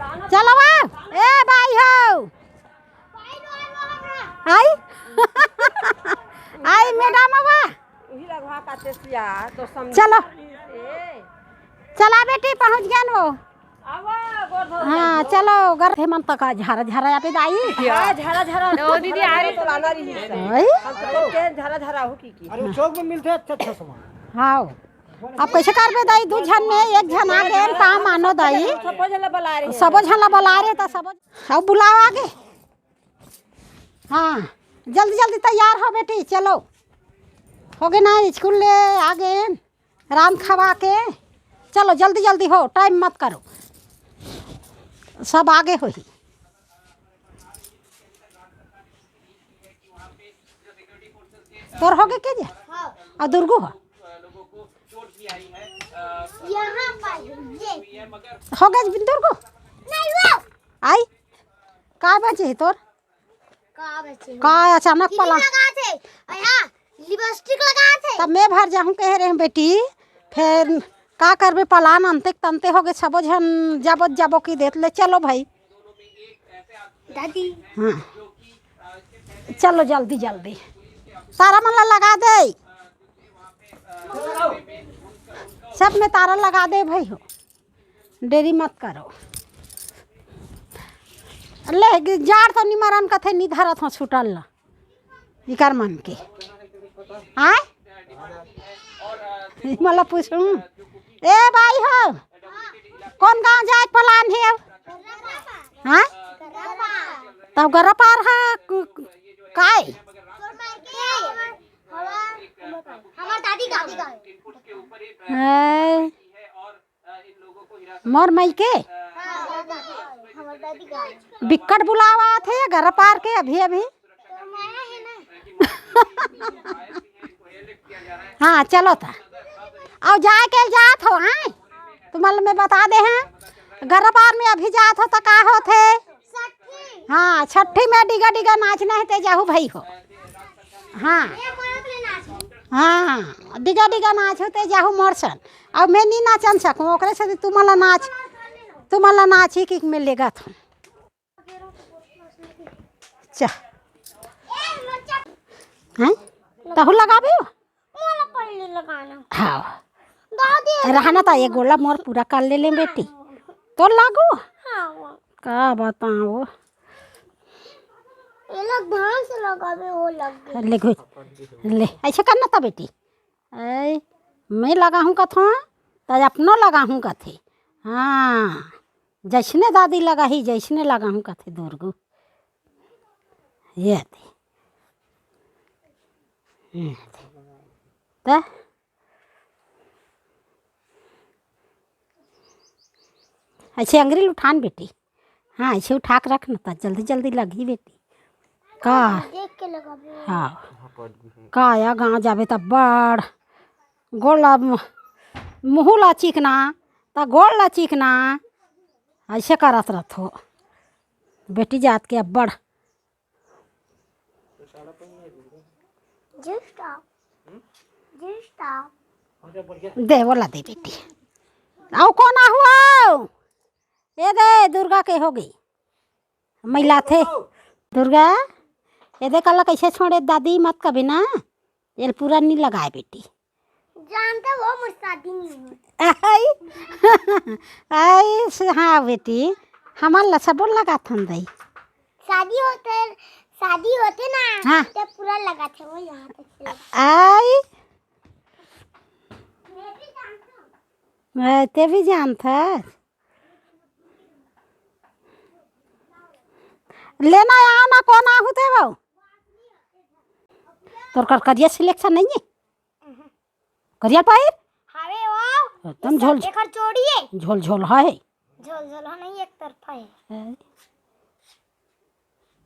चलो वा ए भाई हो आई आई मैडम वा चलो चला बेटी पहुंच गया वो। हाँ चलो घर हेमंत तक झारा झारा यहाँ पे आई झारा झारा दीदी आ रही तो लाना रही है झारा झारा हो की अरे चौक में मिलते अच्छा अच्छा सामान। हाँ अब कैसे कर बे दाई दू झन में एक झन आ गए काम मानो दाई सबो झन ला बुला रहे तो सब अब बुलाओ आगे। हाँ जल्दी जल्दी तैयार हो बेटी चलो हो गए ना स्कूल ले आ गए राम खवा के चलो जल्दी जल्दी हो टाइम मत करो सब आगे हो ही। तोर हो गए के जे और दुर्गु हो हो गए बिंदुर को आई का बचे तोर का अचानक पला लिपस्टिक लगा थे तब मैं भर जाऊं कह रहे हैं बेटी फिर का करबे पलान अंते तंते हो गए सबो झन जाबो जाबो की देत ले चलो भाई दादी। हाँ चलो जल्दी जल्दी तारा मला लगा दे सब में तारा लगा दे भाई हो देरी मत करो ले जार तो निमरन कथे निधारत हो छुटल ला इकर मन के आय मला पूछूं ए भाई हो कौन गांव जाए पलान है हाँ तब गरा पार है काय हमार दादी का मोर मई के हमार दादी का बिक्कट बुलावा थे घर पार के अभी अभी हाँ चलो था और जाए के जात हो हाँ तुम्हारे में बता दे हैं घर पार में अभी जात हो तो का हो थे हाँ छठी में डिगा डिगा नाचना है ते जाहू भाई हो हाँ हाँ डिगा डिगा नाच होते जाहू मोरसन अब मैं नहीं नाचन सकूँ ओकरे से तुम्हारा नाच ही किक में लेगा था हैं तहु लगाबे हाँ रहना था ये गोला मोर पूरा कर ले ले बेटी तो लागू का बताओ ये लोग ध्यान से लगावे वो लग ले गो ले ऐसे करना था बेटी ऐ मैं लगा हूँ कथो तो अपनो लगा हूँ कथे हाँ जैसने दादी लगा ही जैसने लगा हूँ कथे दुर्गु ये थी तो ऐसे अंग्रेल उठान बेटी हाँ ऐसे उठा के रखना था जल्दी जल्दी लगी बेटी का देख के लगावे हाँ का या गाँव जाबे तब बड़ गोला मुँह ला चिकना ता गोल ला चिकना ऐसे करत रहो बेटी जात के अब्बड़ दे बोला दे बेटी आओ कौन आ हुआ ये दे दुर्गा के हो गई महिला थे दुर्गा ये दे कल कैसे छोड़े दादी मत कभी ना ये पूरा नहीं लगाए बेटी जानते वो मुझ शादी नहीं आई हाँ बेटी हमारा सब लगा था दई शादी होते ना हाँ तो पूरा लगा था वो यहाँ तक आई ते भी जानता लेना आओ ना कौन आहू थे वो तोर कर करिया सिलेक्शन नहीं है करिया पाए हवे वो एकदम झोल देखर चोड़ी है झोल झोल है झोल झोल नहीं एक तरफा है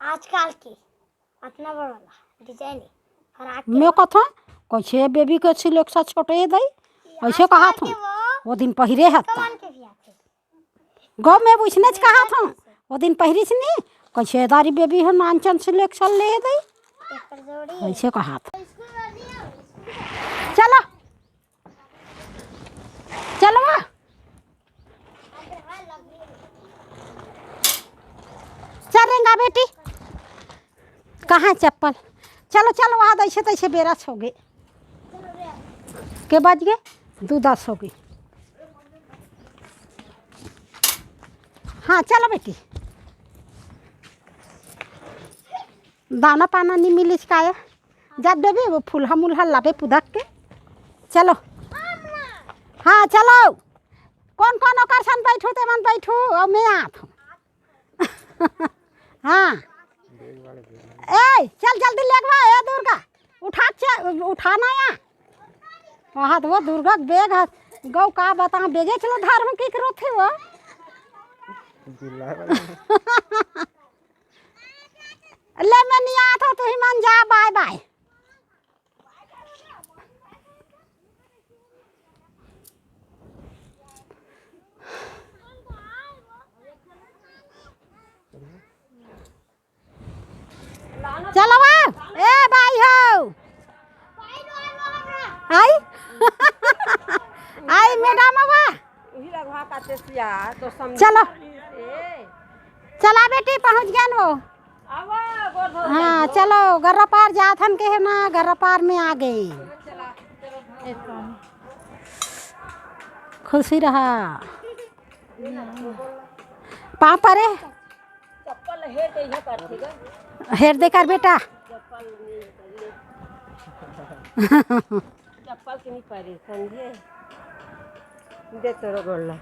आजकल की इतना बड़ा डिजाइन है मैं कथा कैसे बेबी के सिलेक्शन छोटे दई ऐसे कहा था वो दिन पहिरे हत्ता गौ में पूछने कहा था वो दिन पहिरी से नहीं कैसे दारी बेबी है नानचन सिलेक्शन ले दई ऐसे कहा था चलो चलो बेटी कहाँ चप्पल चलो चलो वहाँ दैसे तैसे बेरा हो गए के बज गए 2:10 हो गई हाँ चलो बेटी दाना पाना नहीं मिली काया जब बेबी वो फूलहा मुलहा लाबे पुदक के चलो हाँ चलो कौन कौन ओकर सन बैठू ते मन बैठू और मैं आत हूँ हाँ ए चल जल्दी लगवा ए दुर्गा उठाना या वहाँ तो वो दुर्गा बेग गौ का बता बेगे चलो धार हूँ की करो थे वो ले मैं नहीं आता तो ही मन जा बाय बाय चलो ए भाई हो आई आई मैडम आवा वही लगवा काटे सिया तो समझ चलो चला बेटी पहुंच गए वो आवा गोर धो हाँ चलो गर्रा पार जाथन के है ना गर्रा पार में आ गए खुशी रहा पाँव परे चप्पल हेर के इहे कर ठीक है हेर दे कर बेटा चप्पल के नहीं परे समझे दे तोरो गोल्ला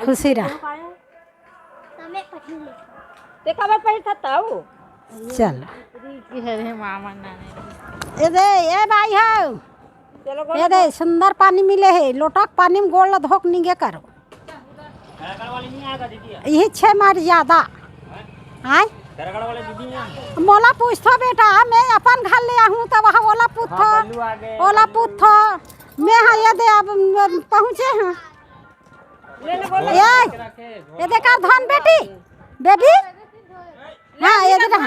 खुशी रहा તમે પછી લે ते कबर पे था वो चल री मामा नाने ए दे ए भाई हो चलो ए दे सुंदर पानी मिले है लोटक पानी में गोड़ धोक निगे करो यही 6 मिनट ज्यादा आय मोला पूछतो बेटा मैं अपन घर ले आहूँ तो वहाँ ओला पूछतो मैं हाँ ये दे अब पहुँचे हैं ये देखा धन बेटी बेबी हाँ ये देखा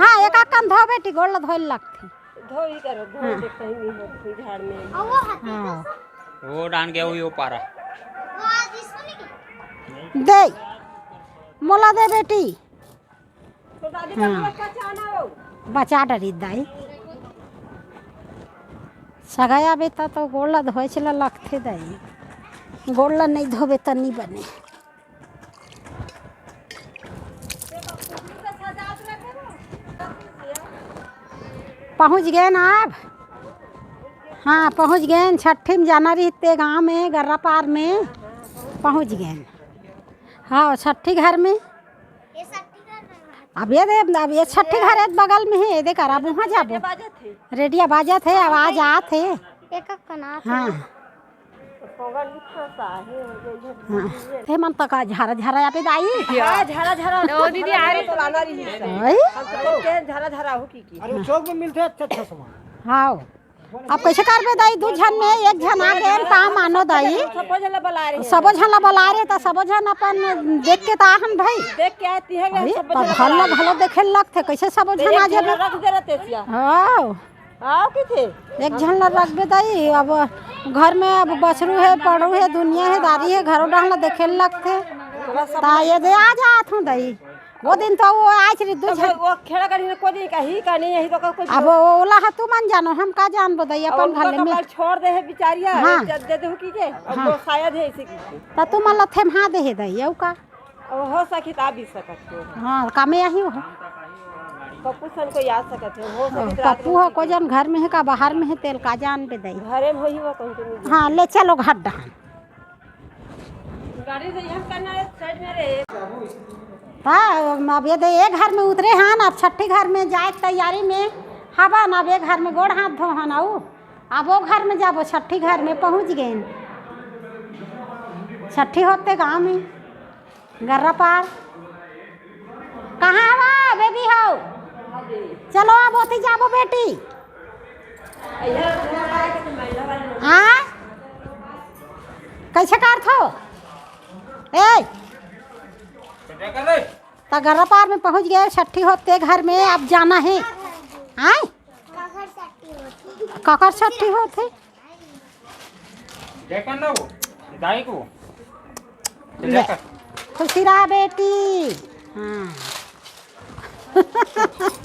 हाँ एक आकन धो बेटी गोड़ धोल लगती धोई करो धो दे कहीं नहीं होती झाड़ में हाँ वो डान गया हुई वो पारा वो आज इसको नहीं दे मोला दे बेटी तो दादी का बच्चा चाहना हो बचा डरी दाई सगाया बेटा तो गोड़ धोए चला लगते दाई गोड़ नहीं धोबे तो नहीं बने पहुँच गए ना अब हाँ पहुँच गए छठी में जाना रहते गांव में गर्रा पार में पहुँच गए हाँ छठी घर में ये सट्टी कर अब ये छठी घर एक बगल में है देख अब वहाँ जाबो बाजा थे रेडिया बाजा थे आवाज आत है एक कना हाँ पवन लिखा सा है हाँ हे मन तक झारा झारा यहाँ पे दाई हां झरा झरा ओ दीदी आ रही तो लाना रही ओए हम तो के झरा झरा हो की अरे चौक में मिलते हैं अच्छा सामान हाँ अब कैसे करबे दाई 2 जन में 1 जन आ गए ता मानो दाई सब जला बुला रहे सबो जन ला बुला रे ता सबो जन अपन देख के ताहन भाई देख के आती है अरे पर भल्ला भलो देखे लगते कैसे सबो जन आ जाबे रख दे रहते सिया हाँ आओ की थे एक झन ला रखबे दाई अब घर में अब बछरू है पड़ू है दुनिया है दारी है घरों डाहला देखे लगते ता ये दे आ जात हूँ दाई वो दिन तो वो आज रे 2 जन वो खेड़ा करी को नहीं कही का नहीं यही तो कुछ अब ओला है तू मन जानो हम का जान बताई अपन घर में छोड़ दे है बेचारिया हाँ। दे दे की के अब वो शायद है इसी की ता तू मन लथे हाँ दे दई यौ का अब हो सकी ता भी सकत हो हाँ कामे यही हो पप्पू सन को याद सकत हो सकी रात पप्पू हो को जन घर में है का बाहर में है तेल का जान पे दई घरे में होई वो कंटिन्यू हाँ ले चलो घाट डहान गाड़ी से यहां करना है साइड में रे हाँ अब ये दे एक घर में उतरे हन अब छठी घर में जाए के तैयारी में हवा ना अब एक घर में गोड़ हाथ धो हन आऊ अब वो घर में जाबो छठी घर में पहुँच गए छठी होते गाँव में गर्रा पार कहाँ हवा बेबी हो चलो अब होती जाबो बेटी हाँ कैसे कर थो ए तो गर्रा पार में पहुंच गए छठी होते घर में अब जाना है आए काकर सट्टी होती ककर छठी होते दाई को ले, खुशी रहा बेटी हाँ है